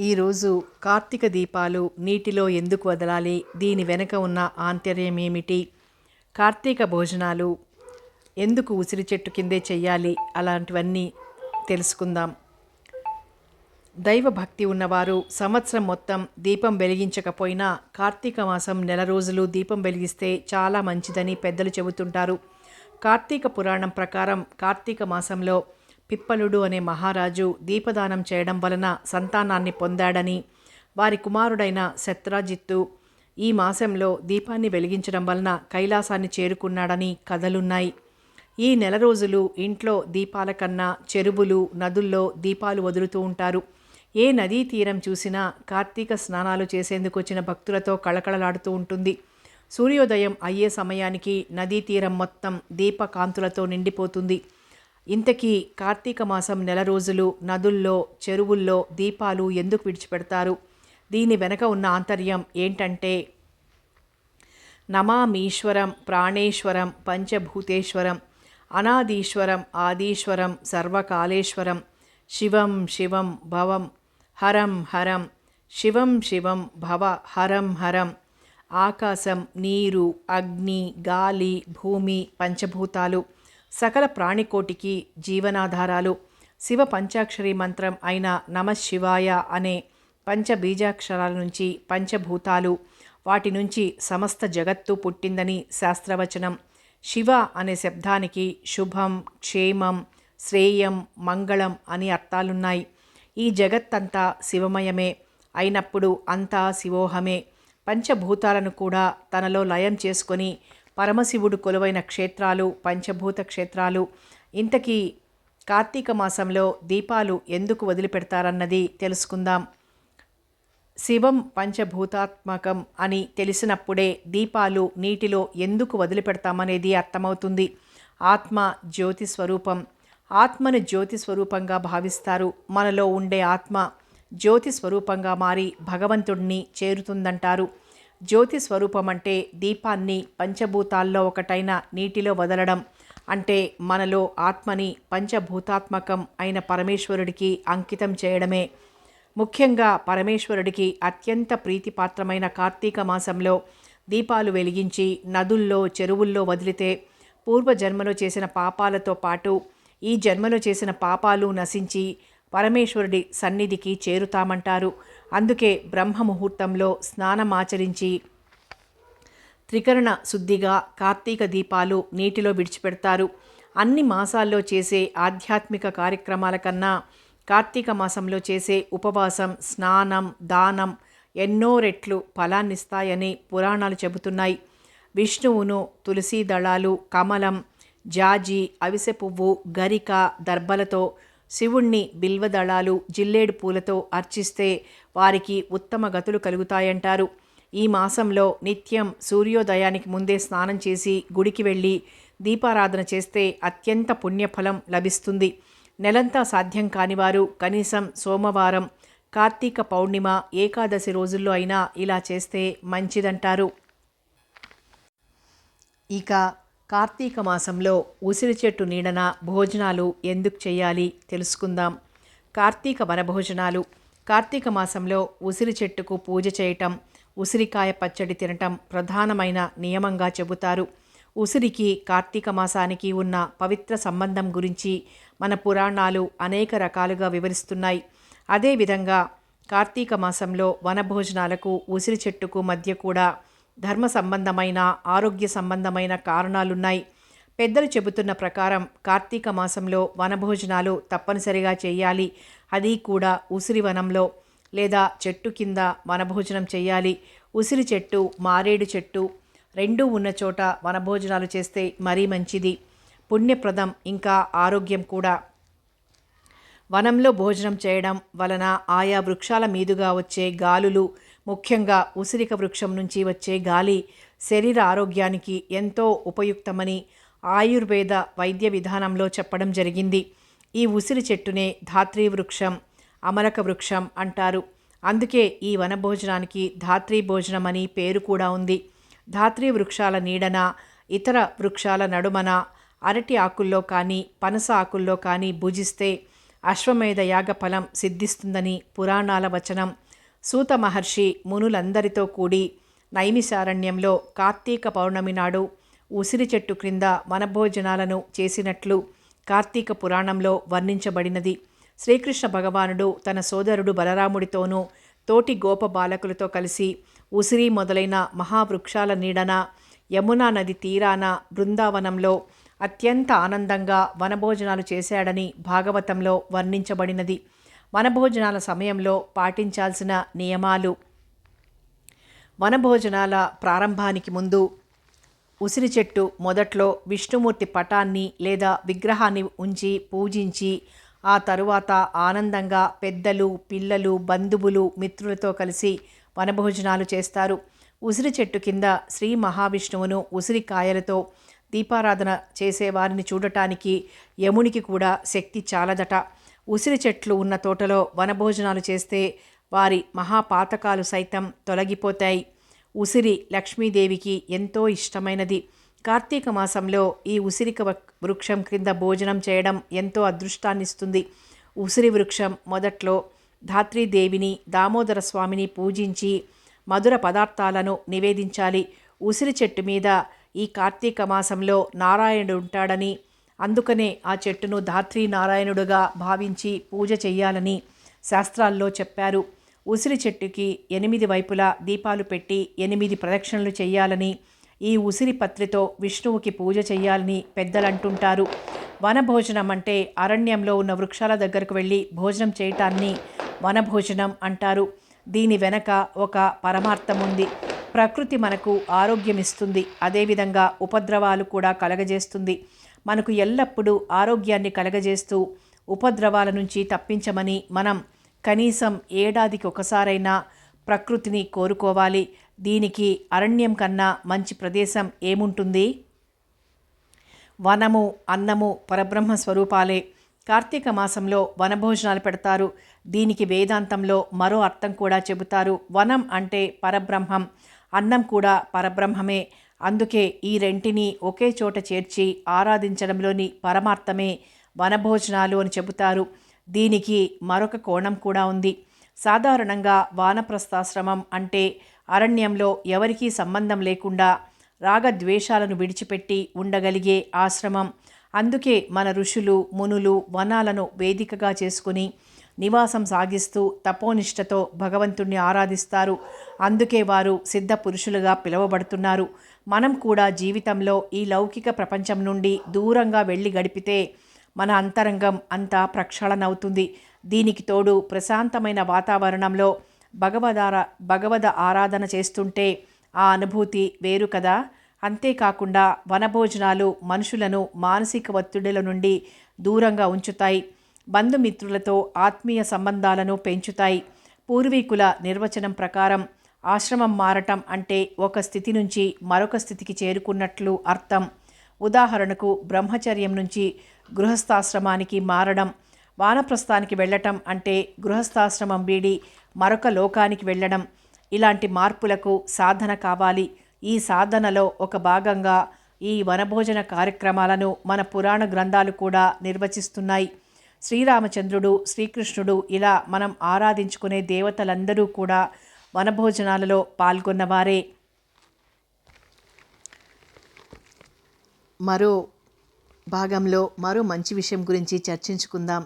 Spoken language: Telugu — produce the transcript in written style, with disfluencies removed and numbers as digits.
ఈరోజు కార్తీక దీపాలు నీటిలో ఎందుకు వదలాలి? దీని వెనుక ఉన్న ఆంతర్యం ఏమిటి? కార్తీక భోజనాలు ఎందుకు ఉసిరి చెట్టు కిందే చెయ్యాలి? అలాంటివన్నీ తెలుసుకుందాం. దైవ భక్తి ఉన్నవారు సంవత్సరం మొత్తం దీపం వెలిగించకపోయినా కార్తీక మాసం నెల రోజులు దీపం వెలిగిస్తే చాలా మంచిదని పెద్దలు చెబుతుంటారు. కార్తీక పురాణం ప్రకారం కార్తీక మాసంలో పిప్పలుడు అనే మహారాజు దీపదానం చేయడం వలన సంతానాన్ని పొందాడని, వారి కుమారుడైన శత్రాజిత్తు ఈ మాసంలో దీపాన్ని వెలిగించడం వలన కైలాసాన్ని చేరుకున్నాడని కథలున్నాయి. ఈ నెల రోజులు ఇంట్లో దీపాల కన్నా చెరువులు, నదుల్లో దీపాలు వదులుతూ ఉంటారు. ఏ నదీ తీరం చూసినా కార్తీక స్నానాలు చేసేందుకు వచ్చిన భక్తులతో కళకళలాడుతూ ఉంటుంది. సూర్యోదయం అయ్యే సమయానికి నదీ తీరం మొత్తం దీపకాంతులతో నిండిపోతుంది. ఇంతకీ కార్తీక మాసం నెల రోజులు నదుల్లో, చెరువుల్లో దీపాలు ఎందుకు విడిచిపెడతారు? దీని వెనక ఉన్న ఆంతర్యం ఏంటంటే, నమామీశ్వరం ప్రాణేశ్వరం పంచభూతేశ్వరం అనాదీశ్వరం ఆదీశ్వరం సర్వకాళేశ్వరం శివం శివం భవం హరం హరం శివం శివం భవ హరం హరం. ఆకాశం, నీరు, అగ్ని, గాలి, భూమి పంచభూతాలు సకల ప్రాణికోటికి జీవనాధారాలు. శివ పంచాక్షరి మంత్రం అయిన నమశివాయ అనే పంచబీజాక్షరాల నుంచి పంచభూతాలు, వాటి నుంచి సమస్త జగత్తు పుట్టిందని శాస్త్రవచనం. శివ అనే శబ్దానికి శుభం, క్షేమం, శ్రేయం, మంగళం అని అర్థాలున్నాయి. ఈ జగత్తంతా శివమయమే అయినప్పుడు అంతా శివోహమే. పంచభూతాలను కూడా తనలో లయం చేసుకొని పరమశివుడు కొలువైన క్షేత్రాలు పంచభూత క్షేత్రాలు. ఇంతకీ కార్తీక మాసంలో దీపాలు ఎందుకు వదిలిపెడతారన్నది తెలుసుకుందాం. శివం పంచభూతాత్మకం అని తెలిసినప్పుడే దీపాలు నీటిలో ఎందుకు వదిలిపెడతామనేది అర్థమవుతుంది. ఆత్మ జ్యోతి స్వరూపం. ఆత్మను జ్యోతి స్వరూపంగా భావిస్తారు. మనలో ఉండే ఆత్మ జ్యోతి స్వరూపంగా మారి భగవంతుడిని చేరుతుందంటారు. జ్యోతి స్వరూపం అంటే దీపాన్ని పంచభూతాల్లో ఒకటైన నీటిలో వదలడం. అంటే మనలో ఆత్మని పంచభూతాత్మకం అయిన పరమేశ్వరుడికి అంకితం చేయడమే. ముఖ్యంగా పరమేశ్వరుడికి అత్యంత ప్రీతిపాత్రమైన కార్తీక మాసంలో దీపాలు వెలిగించి నదుల్లో, చెరువుల్లో వదిలితే పూర్వజన్మలో చేసిన పాపాలతో పాటు ఈ జన్మలో చేసిన పాపాలు నశించి పరమేశ్వరుడి సన్నిధికి చేరుతామంటారు. అందుకే బ్రహ్మ ముహూర్తంలో స్నానమాచరించి త్రికరణ శుద్ధిగా కార్తీక దీపాలు నీటిలో విడిచిపెడతారు. అన్ని మాసాల్లో చేసే ఆధ్యాత్మిక కార్యక్రమాల కన్నా కార్తీక మాసంలో చేసే ఉపవాసం, స్నానం, దానం ఎన్నో రెట్లు ఫలాన్నిస్తాయని పురాణాలు చెబుతున్నాయి. విష్ణువును తులసీ దళాలు, కమలం, జాజి, అవిసె పువ్వు, గరిక, దర్భలతో, శివుణ్ణి బిల్వదళాలు, జిల్లేడు పూలతో అర్చిస్తే వారికి ఉత్తమ గతులు కలుగుతాయంటారు. ఈ మాసంలో నిత్యం సూర్యోదయానికి ముందే స్నానం చేసి గుడికి వెళ్ళి దీపారాధన చేస్తే అత్యంత పుణ్యఫలం లభిస్తుంది. నెలంతా సాధ్యం కానివారు కనీసం సోమవారం, కార్తీక పౌర్ణిమ, ఏకాదశి రోజుల్లో అయినా ఇలా చేస్తే మంచిదంటారు. ఇక కార్తీక మాసంలో ఉసిరి చెట్టు నీడన భోజనాలు ఎందుకు చేయాలి తెలుసుకుందాం. కార్తీక వనభోజనాలు. కార్తీక మాసంలో ఉసిరి చెట్టుకు పూజ చేయటం, ఉసిరికాయ పచ్చడి తినటం ప్రధానమైన నియమంగా చెబుతారు. ఉసిరికి కార్తీక మాసానికి ఉన్న పవిత్ర సంబంధం గురించి మన పురాణాలు అనేక రకాలుగా వివరిస్తున్నాయి. అదేవిధంగా కార్తీక మాసంలో వనభోజనాలకు ఉసిరి చెట్టుకు మధ్య కూడా ధర్మ సంబంధమైన, ఆరోగ్య సంబంధమైన కారణాలున్నాయి. పెద్దలు చెబుతున్న ప్రకారం కార్తీక మాసంలో వనభోజనాలు తప్పనిసరిగా చేయాలి. అది కూడా ఉసిరి వనంలో లేదా చెట్టు కింద వనభోజనం చేయాలి. ఉసిరి చెట్టు, మారేడు చెట్టు రెండూ ఉన్న చోట వనభోజనాలు చేస్తే మరీ మంచిది, పుణ్యప్రదం, ఇంకా ఆరోగ్యం కూడా. వనంలో భోజనం చేయడం వలన ఆయా వృక్షాల మీదుగా వచ్చే గాలులు, ముఖ్యంగా ఉసిరిక వృక్షం నుంచి వచ్చే గాలి శరీర ఆరోగ్యానికి ఎంతో ఉపయుక్తమని ఆయుర్వేద వైద్య విధానంలో చెప్పడం జరిగింది. ఈ ఉసిరి చెట్టునే ధాత్రీ వృక్షం, అమలక వృక్షం అంటారు. అందుకే ఈ వనభోజనానికి ధాత్రీ భోజనం అని పేరు కూడా ఉంది. ధాత్రీ వృక్షాల నీడన, ఇతర వృక్షాల నడుమన, అరటి ఆకుల్లో కానీ పనస ఆకుల్లో కానీ భుజిస్తే అశ్వమేధ యాగ ఫలం సిద్ధిస్తుందని పురాణాల వచనం. సూత మహర్షి మునులందరితో కూడి నైమిశారణ్యంలో కార్తీక పౌర్ణమి నాడు ఉసిరి చెట్టు క్రింద వనభోజనాలను చేసినట్లు కార్తీక పురాణంలో వర్ణించబడినది. శ్రీకృష్ణ భగవానుడు తన సోదరుడు బలరాముడితోనూ తోటి గోప బాలకులతో కలిసి ఉసిరి మొదలైన మహావృక్షాల నీడన యమునా నది తీరాన బృందావనంలో అత్యంత ఆనందంగా వనభోజనాలు చేశాడని భాగవతంలో వర్ణించబడినది. వనభోజనాల సమయంలో పాటించాల్సిన నియమాలు. వనభోజనాల ప్రారంభానికి ముందు ఉసిరి చెట్టు మొదట్లో విష్ణుమూర్తి పటాన్ని లేదా విగ్రహాన్ని ఉంచి పూజించి ఆ తరువాత ఆనందంగా పెద్దలు, పిల్లలు, బంధువులు, మిత్రులతో కలిసి వనభోజనాలు చేస్తారు. ఉసిరి చెట్టు కింద శ్రీ మహావిష్ణువును ఉసిరికాయలతో దీపారాధన చేసేవారిని చూడటానికి యమునికి కూడా శక్తి చాలదట. ఉసిరి చెట్లు ఉన్న తోటలో వనభోజనాలు చేస్తే వారి మహాపాతకాలు సైతం తొలగిపోతాయి. ఉసిరి లక్ష్మీదేవికి ఎంతో ఇష్టమైనది. కార్తీక మాసంలో ఈ ఉసిరిక వృక్షం క్రింద భోజనం చేయడం ఎంతో అదృష్టాన్నిస్తుంది. ఉసిరి వృక్షం మొదట్లో ధాత్రీదేవిని, దామోదర స్వామిని పూజించి మధుర పదార్థాలను నివేదించాలి. ఉసిరి చెట్టు మీద ఈ కార్తీక మాసంలో నారాయణుడు ఉంటాడని, అందుకనే ఆ చెట్టును ధాత్రీ నారాయణుడుగా భావించి పూజ చెయ్యాలని శాస్త్రాల్లో చెప్పారు. ఉసిరి చెట్టుకి 8 వైపులా దీపాలు పెట్టి 8 ప్రదక్షిణలు చెయ్యాలని, ఈ ఉసిరి పత్రితో విష్ణువుకి పూజ చెయ్యాలని పెద్దలంటుంటారు. వనభోజనం అంటే అరణ్యంలో ఉన్న వృక్షాల దగ్గరకు వెళ్ళి భోజనం చేయటాన్ని వనభోజనం అంటారు. దీని వెనక ఒక పరమార్థం ఉంది. ప్రకృతి మనకు ఆరోగ్యం ఇస్తుంది, అదేవిధంగా ఉపద్రవాలు కూడా కలగజేస్తుంది. మనకు ఎల్లప్పుడూ ఆరోగ్యాన్ని కలగజేస్తూ ఉపద్రవాల నుంచి తప్పించమని మనం కనీసం ఏడాదికి ఒకసారైనా ప్రకృతిని కోరుకోవాలి. దీనికి అరణ్యం కన్నా మంచి ప్రదేశం ఏముంటుంది? వనము, అన్నము పరబ్రహ్మ స్వరూపాలే. కార్తీక మాసంలో వనభోజనాలు పెడతారు. దీనికి వేదాంతంలో మరో అర్థం కూడా చెబుతారు. వనం అంటే పరబ్రహ్మం, అన్నం కూడా పరబ్రహ్మమే. అందుకే ఈ రెంటిని ఒకే చోట చేర్చి ఆరాధించడంలోని పరమార్థమే వనభోజనాలు అని చెబుతారు. దీనికి మరొక కోణం కూడా ఉంది. సాధారణంగా వానప్రస్థాశ్రమం అంటే అరణ్యంలో ఎవరికీ సంబంధం లేకుండా రాగద్వేషాలను విడిచిపెట్టి ఉండగలిగే ఆశ్రమం. అందుకే మన ఋషులు, మునులు వనాలను వేదికగా చేసుకుని నివాసం సాగిస్తూ తపోనిష్టతో భగవంతుణ్ణి ఆరాధిస్తారు. అందుకే వారు సిద్ధ పురుషులుగా పిలువబడుతున్నారు. మనం కూడా జీవితంలో ఈ లౌకిక ప్రపంచం నుండి దూరంగా వెళ్ళి గడిపితే మన అంతరంగం అంతా ప్రక్షాళనవుతుంది. దీనికి తోడు ప్రశాంతమైన వాతావరణంలో భగవద ఆరాధన చేస్తుంటే ఆ అనుభూతి వేరు కదా. అంతేకాకుండా వనభోజనాలు మనుషులను మానసిక ఒత్తిడుల నుండి దూరంగా ఉంచుతాయి, బంధుమిత్రులతో ఆత్మీయ సంబంధాలను పెంచుతాయి. పూర్వీకుల నిర్వచనం ప్రకారం ఆశ్రమం మారటం అంటే ఒక స్థితి నుంచి మరొక స్థితికి చేరుకున్నట్లు అర్థం. ఉదాహరణకు బ్రహ్మచర్యం నుంచి గృహస్థాశ్రమానికి మారడం, వానప్రస్థానికి వెళ్ళటం అంటే గృహస్థాశ్రమం వీడి మరొక లోకానికి వెళ్ళడం. ఇలాంటి మార్పులకు సాధన కావాలి. ఈ సాధనలో ఒక భాగంగా ఈ వనభోజన కార్యక్రమాలను మన పురాణ గ్రంథాలు కూడా నిర్వచిస్తున్నాయి. శ్రీరామచంద్రుడు, శ్రీకృష్ణుడు, ఇలా మనం ఆరాధించుకునే దేవతలందరూ కూడా వనభోజనాలలో పాల్గొన్నవారే. మరో భాగంలో మరో మంచి విషయం గురించి చర్చించుకుందాం.